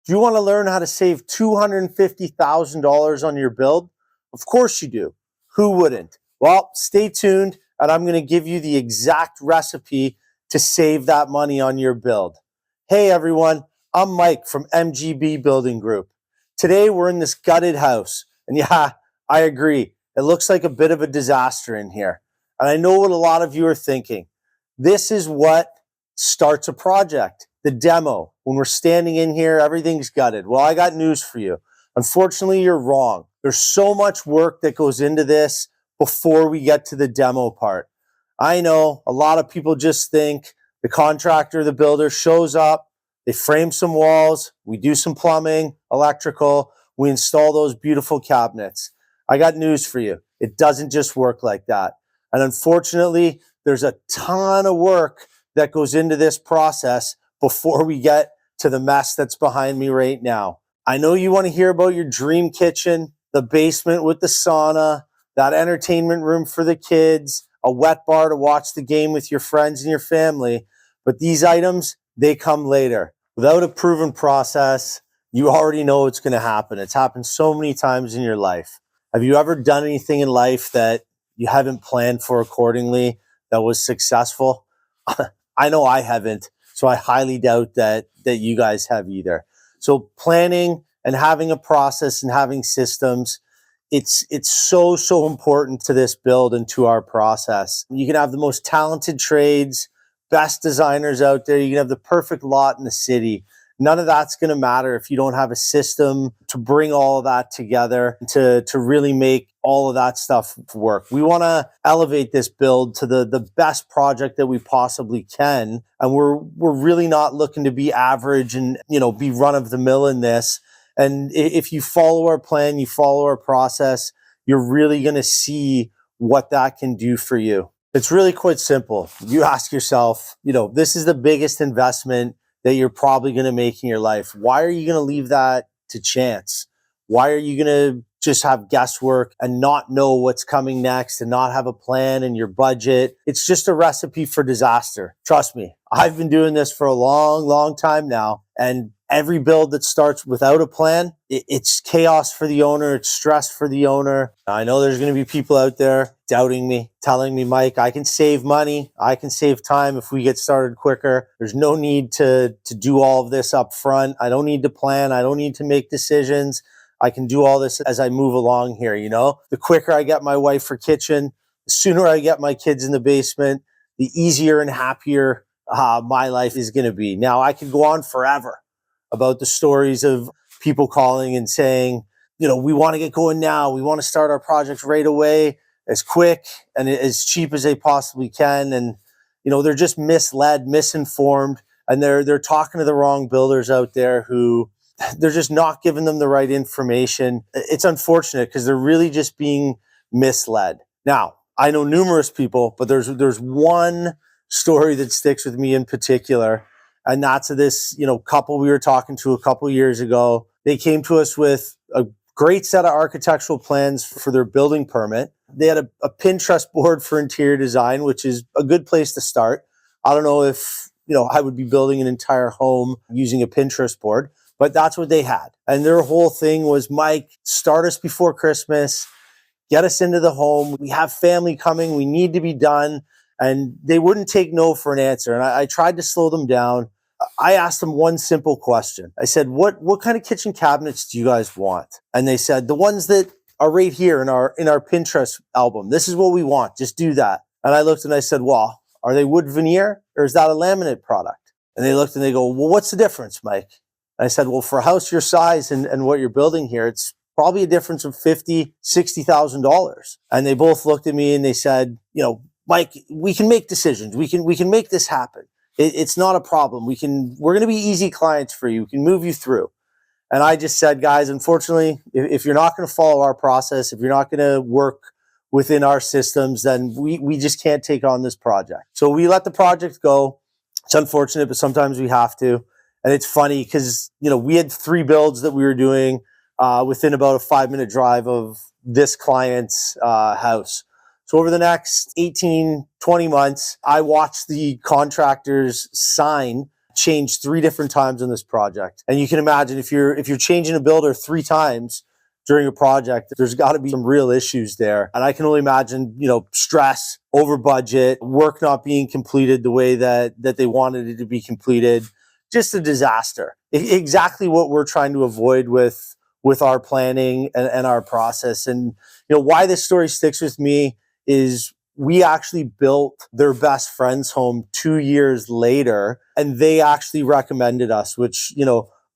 Do you want to learn how to save $250,000 on your build? Of course you do. Who wouldn't? Well, stay tuned, and I'm going to give you the exact recipe to save that money on your build. Hey everyone, I'm Mike from MGB Building Group. Today we're in this gutted house, and yeah, I agree. It looks like a bit of a disaster in here. And I know what a lot of you are thinking. This is what starts a project, the demo. When we're standing in here, everything's gutted. Well, I got news for you. Unfortunately, you're wrong. There's so much work that goes into this before we get to the demo part. I know a lot of people just think the contractor, the builder shows up, they frame some walls, we do some plumbing, electrical, we install those beautiful cabinets. I got news for you. It doesn't just work like that. And unfortunately, there's a ton of work that goes into this process before we get to the mess that's behind me right now. I know you want to hear about your dream kitchen, the basement with the sauna, that entertainment room for the kids, a wet bar to watch the game with your friends and your family, but these items, they come later. Without a proven process, you already know it's going to happen. It's happened so many times in your life. Have you ever done anything in life that you haven't planned for accordingly that was successful? I know I haven't, so I highly doubt that you guys have either. So planning and having a process and having systems, it's so important to this build and to our process. You can have the most talented trades, best designers out there. You can have the perfect lot in the city. None of that's going to matter if you don't have a system to bring all of that together to really make all of that stuff work. We want to elevate this build to the best project that we possibly can. And we're really not looking to be average and, be run of the mill in this. And if you follow our plan, you follow our process, you're really going to see what that can do for you. It's really quite simple. You ask yourself, this is the biggest investment that you're probably going to make in your life. Why are you going to leave that to chance? Why are you going to just have guesswork and not know what's coming next and not have a plan and your budget? It's just a recipe for disaster. Trust me, I've been doing this for a long time now. And every build that starts without a plan, it's chaos for the owner. It's stress for the owner. I know there's going to be people out there doubting me, telling me, Mike, I can save money. I can save time if we get started quicker. There's no need to do all of this up front. I don't need to plan. I don't need to make decisions. I can do all this as I move along here. The quicker I get my wife for kitchen, the sooner I get my kids in the basement, the easier and happier my life is going to be. Now, I could go on forever about the stories of people calling and saying, we want to get going now. We want to start our projects right away, as quick and as cheap as they possibly can. And, they're just misled, misinformed, and they're talking to the wrong builders out there who they're just not giving them the right information. It's unfortunate because they're really just being misled. Now, I know numerous people, but there's one story that sticks with me in particular. And that's this, couple we were talking to a couple years ago. They came to us with a great set of architectural plans for their building permit. They had a Pinterest board for interior design, which is a good place to start. I don't know if, I would be building an entire home using a Pinterest board, but that's what they had. And their whole thing was, Mike, start us before Christmas, get us into the home. We have family coming. We need to be done. And they wouldn't take no for an answer. And I tried to slow them down. I asked them one simple question. I said, what kind of kitchen cabinets do you guys want? And they said, the ones that are right here in our Pinterest album. This is what we want. Just do that. And I looked and I said, well, are they wood veneer or is that a laminate product? And they looked and they go, well, what's the difference, Mike? And I said, well, for a house your size and what you're building here, it's probably a difference of $50,000, $60,000. And they both looked at me and they said, Mike, we can make decisions. We can make this happen. It's not a problem. We're going to be easy clients for you. We can move you through. And I just said, guys, unfortunately, if you're not going to follow our process, if you're not going to work within our systems, then we just can't take on this project. So we let the project go. It's unfortunate, but sometimes we have to. And it's funny because, we had 3 builds that we were doing within about a 5-minute drive of this client's house. So over the next 18, 20 months, I watched the contractors sign changed 3 different times on this project. And you can imagine if you're changing a builder 3 times during a project, there's got to be some real issues there. And I can only imagine, stress, over budget, work not being completed the way that they wanted it to be completed. Just a disaster. Exactly what we're trying to avoid with our planning and our process. And why this story sticks with me is we actually built their best friend's home 2 years later, and they actually recommended us, which,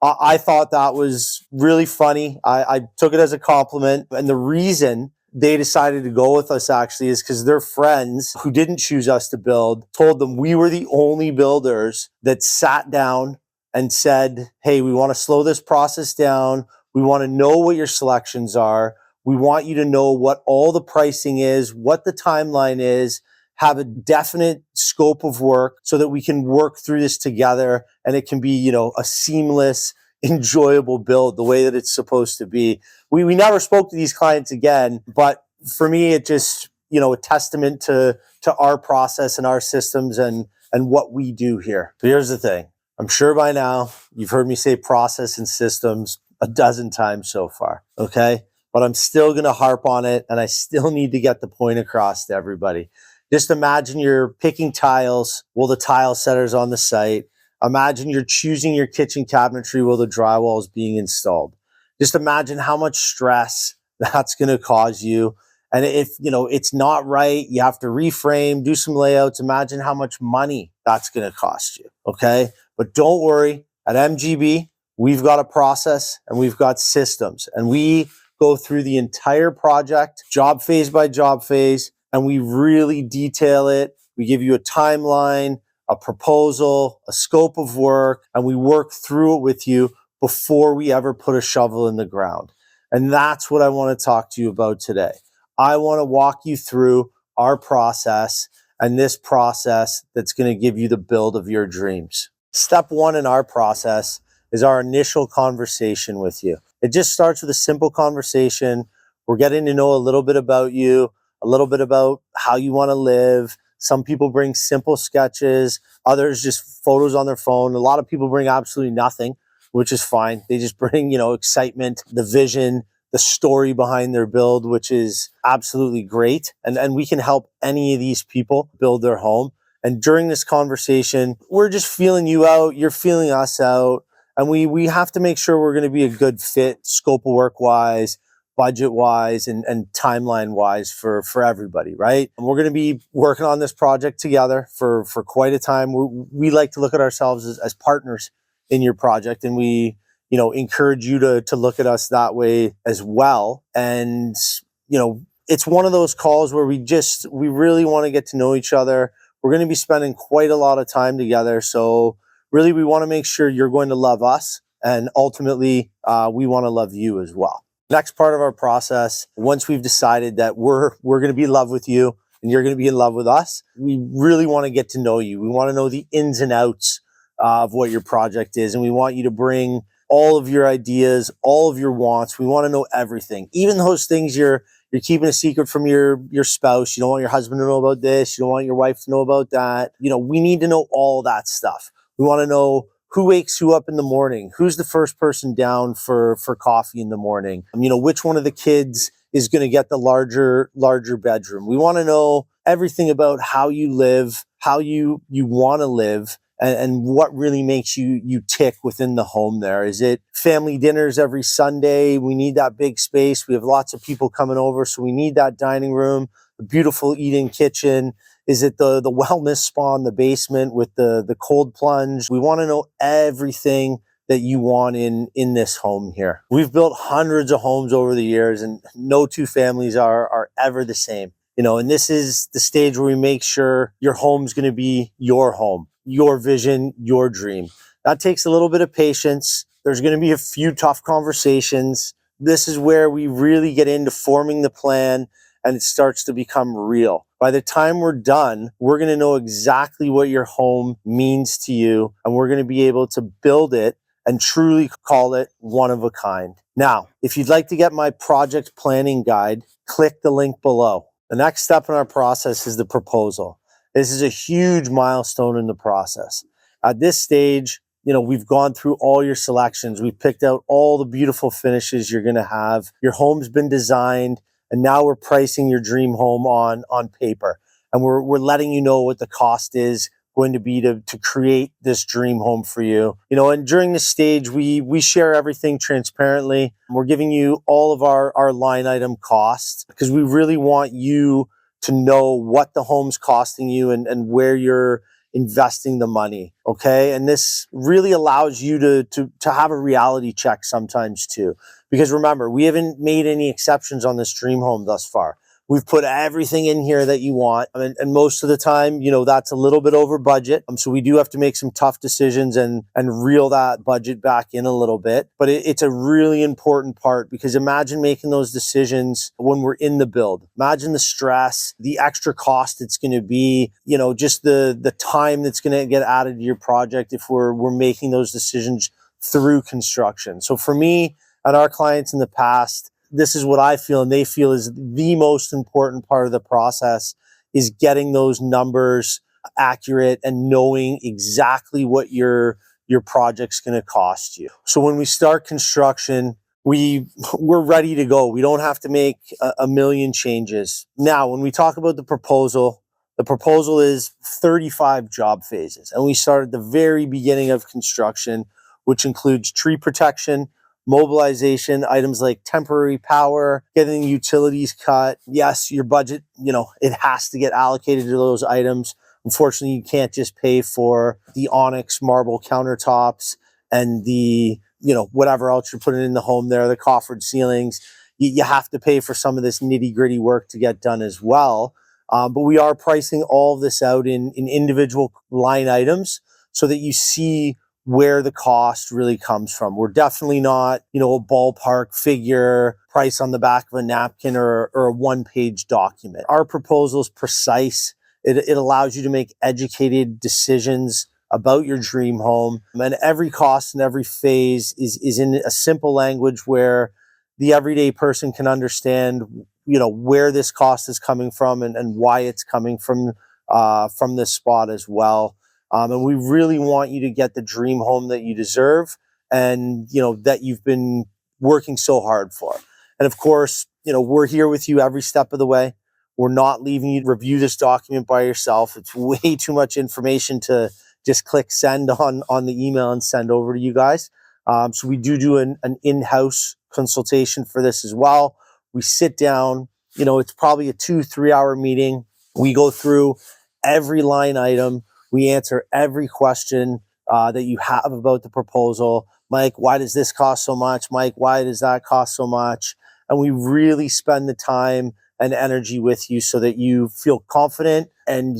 I thought that was really funny. I took it as a compliment. And the reason they decided to go with us actually is because their friends who didn't choose us to build told them we were the only builders that sat down and said, hey, we want to slow this process down. We want to know what your selections are. We want you to know what all the pricing is, what the timeline is, have a definite scope of work so that we can work through this together and it can be, a seamless, enjoyable build the way that it's supposed to be. We never spoke to these clients again, but for me, it just, a testament to our process and our systems and what we do here. But here's the thing. I'm sure by now you've heard me say process and systems a dozen times so far, okay? But I'm still going to harp on it, and I still need to get the point across to everybody. Just imagine you're picking tiles while the tile setter's on the site. Imagine you're choosing your kitchen cabinetry while the drywall is being installed. Just imagine how much stress that's going to cause you. And if, it's not right, you have to reframe, do some layouts. Imagine how much money that's going to cost you, okay? But don't worry, at MGB, we've got a process and we've got systems. And we go through the entire project, job phase by job phase, and we really detail it. We give you a timeline, a proposal, a scope of work, and we work through it with you before we ever put a shovel in the ground. And that's what I want to talk to you about today. I want to walk you through our process and this process that's going to give you the build of your dreams. Step 1 in our process is our initial conversation with you. It just starts with a simple conversation. We're getting to know a little bit about you, a little bit about how you want to live. Some people bring simple sketches, others just photos on their phone. A lot of people bring absolutely nothing, which is fine. They just bring, excitement, the vision, the story behind their build, which is absolutely great. And we can help any of these people build their home. And during this conversation, we're just feeling you out, you're feeling us out. And we have to make sure we're going to be a good fit, scope of work wise, budget wise, and timeline wise for everybody, right? And we're going to be working on this project together for quite a time. We like to look at ourselves as partners in your project, and we, encourage you to look at us that way as well. And, it's one of those calls where we really want to get to know each other. We're going to be spending quite a lot of time together. So really, we want to make sure you're going to love us, and ultimately, we want to love you as well. Next part of our process, once we've decided that we're going to be in love with you and you're going to be in love with us, we really want to get to know you. We want to know the ins and outs of what your project is, and we want you to bring all of your ideas, all of your wants. We want to know everything, even those things you're keeping a secret from your spouse. You don't want your husband to know about this. You don't want your wife to know about that. We need to know all that stuff. We want to know who wakes you up in the morning, who's the first person down for coffee in the morning, which one of the kids is going to get the larger bedroom. We want to know everything about how you live, how you want to live, and what really makes you tick within the home there. Is it family dinners every Sunday? We need that big space. We have lots of people coming over, so we need that dining room, the beautiful eat-in kitchen. Is it the wellness spa in the basement with the cold plunge? We want to know everything that you want in this home here. We've built hundreds of homes over the years, and no two families are ever the same. And this is the stage where we make sure your home's going to be your home, your vision, your dream. That takes a little bit of patience. There's going to be a few tough conversations. This is where we really get into forming the plan, and it starts to become real. By the time we're done, we're going to know exactly what your home means to you, and we're going to be able to build it and truly call it one of a kind. Now, if you'd like to get my project planning guide, click the link below. The next step in our process is the proposal. This is a huge milestone in the process. At this stage, we've gone through all your selections. We've picked out all the beautiful finishes you're going to have. Your home's been designed, and now we're pricing your dream home on paper. And we're letting you know what the cost is going to be to create this dream home for you. And during this stage, we share everything transparently. We're giving you all of our line item costs because we really want you to know what the home's costing you and where you're investing the money. Okay. And this really allows you to have a reality check sometimes too. Because remember, we haven't made any exceptions on this dream home thus far. We've put everything in here that you want. And most of the time, that's a little bit over budget. So we do have to make some tough decisions and reel that budget back in a little bit. But it's a really important part, because imagine making those decisions when we're in the build. Imagine the stress, the extra cost it's going to be, just the time that's going to get added to your project if we're making those decisions through construction. So for me and our clients in the past, this is what I feel and they feel is the most important part of the process, is getting those numbers accurate and knowing exactly what your project's going to cost you. So when we start construction, we're ready to go. We don't have to make a million changes. Now, when we talk about the proposal is 35 job phases. And we start at the very beginning of construction, which includes tree protection, mobilization, items like temporary power, getting utilities cut. Yes, your budget, it has to get allocated to those items. Unfortunately, you can't just pay for the onyx marble countertops and the, whatever else you're putting in the home there, the coffered ceilings. You have to pay for some of this nitty gritty work to get done as well. But we are pricing all of this out in individual line items so that you see where the cost really comes from. We're definitely not, a ballpark figure price on the back of a napkin or a one-page document. Our proposal is precise. It allows you to make educated decisions about your dream home. And every cost and every phase is in a simple language where the everyday person can understand, where this cost is coming from and why it's coming from this spot as well. And we really want you to get the dream home that you deserve and, that you've been working so hard for. And of course, we're here with you every step of the way. We're not leaving you to review this document by yourself. It's way too much information to just click send on the email and send over to you guys. So we do an in-house consultation for this as well. We sit down, it's probably a 2-3 hour meeting. We go through every line item. We answer every question that you have about the proposal. Mike, why does this cost so much? Mike, why does that cost so much? And we really spend the time and energy with you so that you feel confident and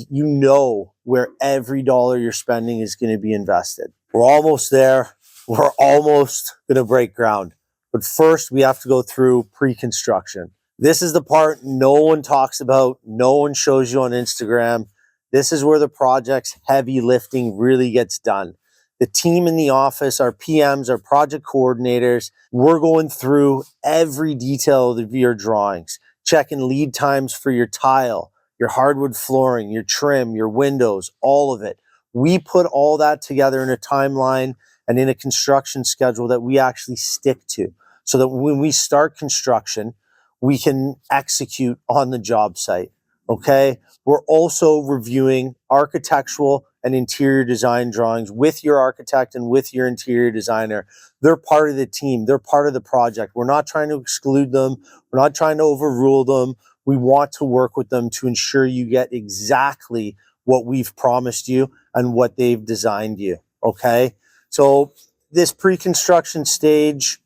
where every dollar you're spending is going to be invested. We're almost there. We're almost going to break ground. But first, we have to go through pre-construction. This is the part no one talks about, no one shows you on Instagram. This is where the project's heavy lifting really gets done. The team in the office, our PMs, our project coordinators, we're going through every detail of your drawings, checking lead times for your tile, your hardwood flooring, your trim, your windows, all of it. We put all that together in a timeline and in a construction schedule that we actually stick to, so that when we start construction, we can execute on the job site. Okay. We're also reviewing architectural and interior design drawings with your architect and with your interior designer. They're part of the team. They're part of the project. We're not trying to exclude them. We're not trying to overrule them. We want to work with them to ensure you get exactly what we've promised you and what they've designed you. Okay. So this pre-construction stage,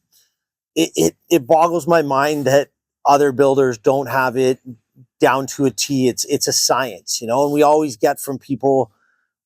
it boggles my mind that other builders don't have it down to a T. It's a science, and we always get from people,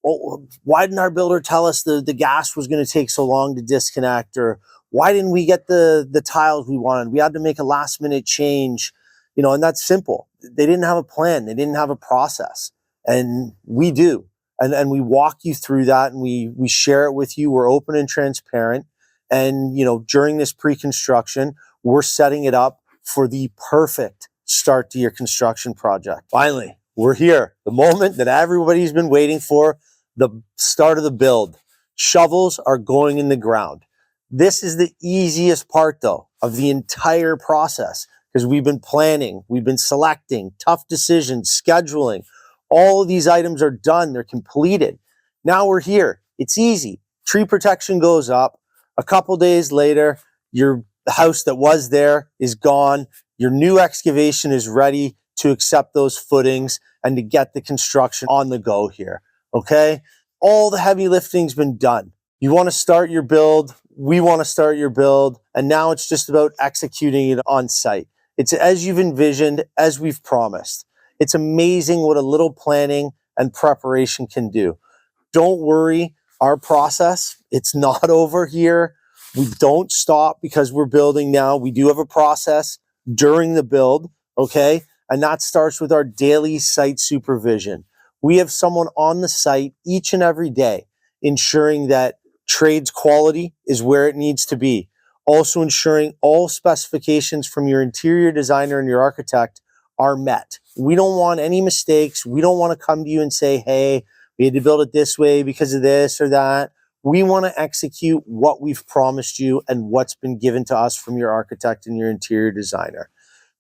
well, why didn't our builder tell us the gas was going to take so long to disconnect? Or why didn't we get the tiles we wanted? We had to make a last minute change, and that's simple. They didn't have a plan. They didn't have a process, and we do. And we walk you through that, and we share it with you. We're open and transparent. And, during this pre-construction, we're setting it up for the perfect start to your construction project. Finally, we're here. The moment that everybody's been waiting for, the start of the build. Shovels are going in the ground. This is the easiest part though of the entire process, because we've been planning, we've been selecting, tough decisions, scheduling. All of these items are done, they're completed. Now we're here. It's easy. Tree protection goes up. A couple days later, your house that was there is gone. Your new excavation is ready to accept those footings and to get the construction on the go here. Okay? All the heavy lifting's been done. You want to start your build, we want to start your build, and now it's just about executing it on site. It's as you've envisioned, as we've promised. It's amazing what a little planning and preparation can do. Don't worry, our process, it's not over here. We don't stop because we're building now. We do have a process during the build, okay? And that starts with our daily site supervision. We have someone on the site each and every day ensuring that trades quality is where it needs to be. Also ensuring all specifications from your interior designer and your architect are met. We don't want any mistakes. We don't want to come to you and say, hey, we had to build it this way because of this or that. We want to execute what we've promised you and what's been given to us from your architect and your interior designer.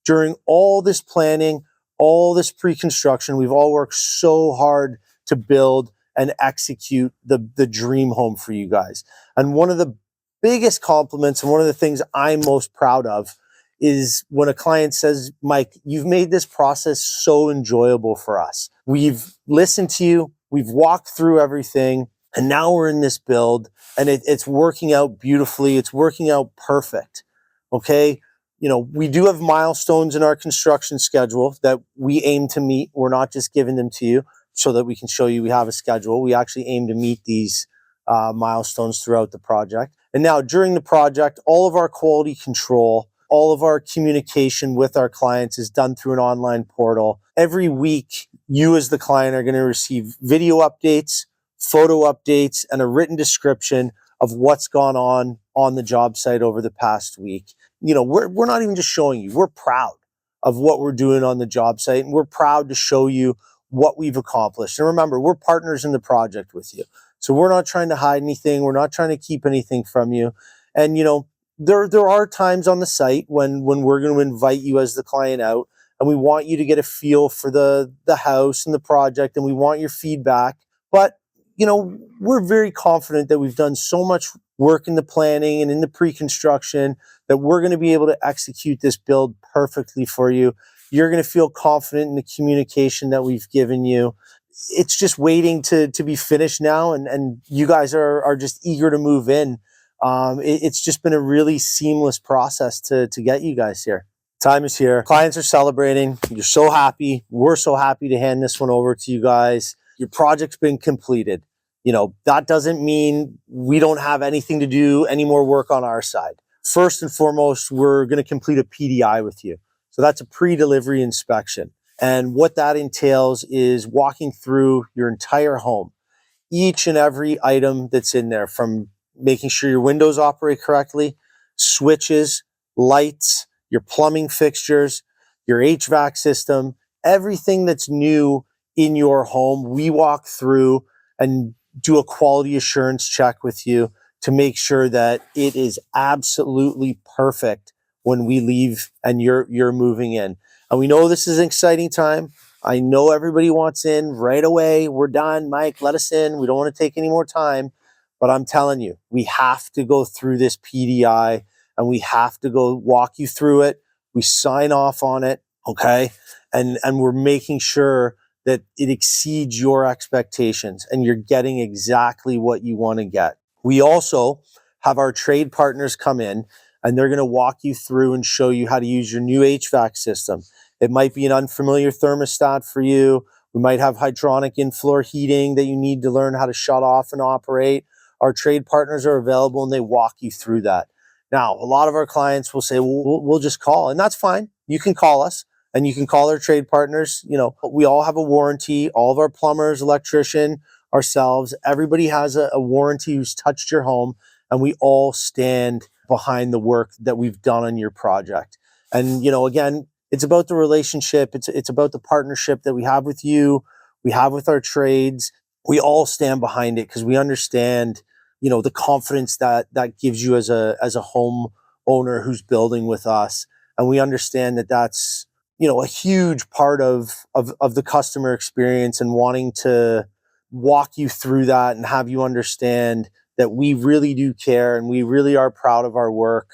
During all this planning, all this pre-construction, we've all worked so hard to build and execute the dream home for you guys. And one of the biggest compliments and one of the things I'm most proud of is when a client says, Mike, you've made this process so enjoyable for us. We've listened to you, we've walked through everything, and now we're in this build and it's working out beautifully. It's working out perfect. Okay. You know, we do have milestones in our construction schedule that we aim to meet. We're not just giving them to you so that we can show you we have a schedule. We actually aim to meet these milestones throughout the project. And now during the project, all of our quality control, all of our communication with our clients is done through an online portal. Every week, you as the client are going to receive video updates, photo updates, and a written description of what's gone on the job site over the past week. You know, we're not even just showing you, we're proud of what we're doing on the job site, and we're proud to show you what we've accomplished. And remember, we're partners in the project with you. So we're not trying to hide anything. We're not trying to keep anything from you. And, you know, there are times on the site when we're going to invite you as the client out, and we want you to get a feel for the house and the project, and we want your feedback. But, you know, we're very confident that we've done so much work in the planning and in the pre-construction that we're going to be able to execute this build perfectly for you. You're going to feel confident in the communication that we've given you. It's just waiting to be finished now, and you guys are just eager to move in. It's just been a really seamless process to get you guys here. Time is here. Clients are celebrating. You're so happy. We're so happy to hand this one over to you guys. Your project's been completed. You know, that doesn't mean we don't have anything to do, any more work on our side. First and foremost, we're going to complete a PDI with you. So that's a pre-delivery inspection. And what that entails is walking through your entire home, each and every item that's in there, from making sure your windows operate correctly, switches, lights, your plumbing fixtures, your HVAC system, everything that's new in your home. We walk through and do a quality assurance check with you to make sure that it is absolutely perfect when we leave and you're moving in. And we know this is an exciting time. I know everybody wants in right away. We're done. Mike, let us in. We don't want to take any more time. But I'm telling you, we have to go through this PDI and we have to go walk you through it. We sign off on it, okay? And we're making sure that it exceeds your expectations and you're getting exactly what you want to get. We also have our trade partners come in and they're going to walk you through and show you how to use your new HVAC system. It might be an unfamiliar thermostat for you. We might have hydronic in-floor heating that you need to learn how to shut off and operate. Our trade partners are available and they walk you through that. Now, a lot of our clients will say, well, we'll just call, and that's fine. You can call us and you can call our trade partners. You know, we all have a warranty. All of our plumbers, electrician, ourselves, everybody has a warranty who's touched your home, and we all stand behind the work that we've done on your project. And, you know, again, it's about the relationship. It's about the partnership that we have with you, we have with our trades. We all stand behind it because we understand the confidence that gives you as a home owner who's building with us. And we understand that that's, a huge part of the customer experience, and wanting to walk you through that and have you understand that we really do care and we really are proud of our work.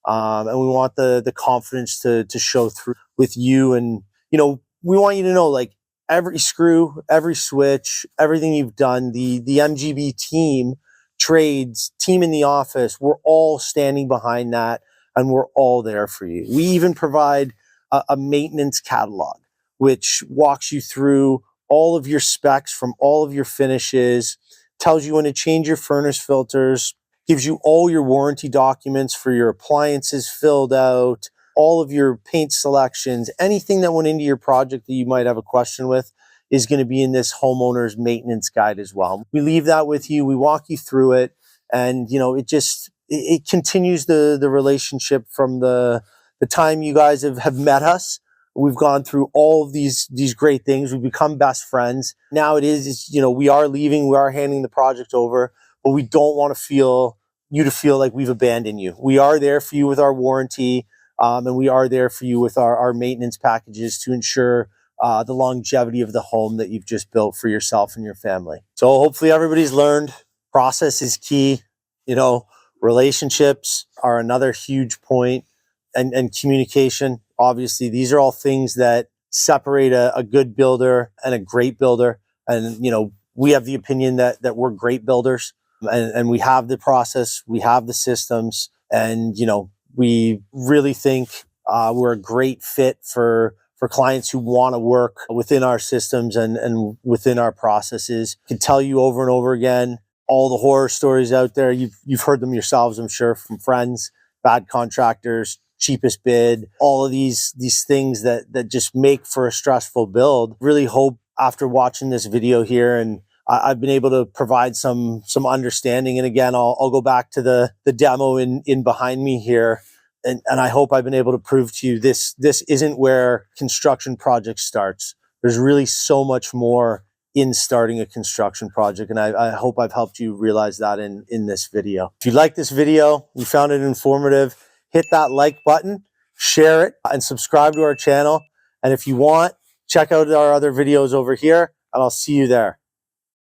And we want the confidence to show through with you. And, we want you to know, like, every screw, every switch, everything you've done, the MGB team, trades, team in the office, we're all standing behind that, and we're all there for you. We even provide a maintenance catalog, which walks you through all of your specs from all of your finishes, tells you when to change your furnace filters, gives you all your warranty documents for your appliances filled out, all of your paint selections, anything that went into your project that you might have a question with is going to be in this homeowner's maintenance guide as well. We leave that with you. We walk you through it, and it continues the relationship from the time you guys have met us. We've gone through all of these great things. We've become best friends. Now we are leaving, we are handing the project over, but we don't want you to feel like we've abandoned you. We are there for you with our warranty, and we are there for you with our maintenance packages to ensure the longevity of the home that you've just built for yourself and your family. So hopefully everybody's learned process is key. Relationships are another huge point, and communication. Obviously, these are all things that separate a good builder and a great builder. And, we have the opinion that we're great builders, and we have the process, we have the systems, and, we really think we're a great fit for clients who want to work within our systems and within our processes. I can tell you over and over again, all the horror stories out there. You've heard them yourselves, I'm sure, from friends, bad contractors, cheapest bid, all of these things that just make for a stressful build. Really hope after watching this video here, and I've been able to provide some understanding. And again, I'll go back to the demo in behind me here. And I hope I've been able to prove to you this isn't where construction project starts. There's really so much more in starting a construction project. And I hope I've helped you realize that in this video. If you like this video, you found it informative, hit that like button, share it, and subscribe to our channel. And if you want, check out our other videos over here, and I'll see you there.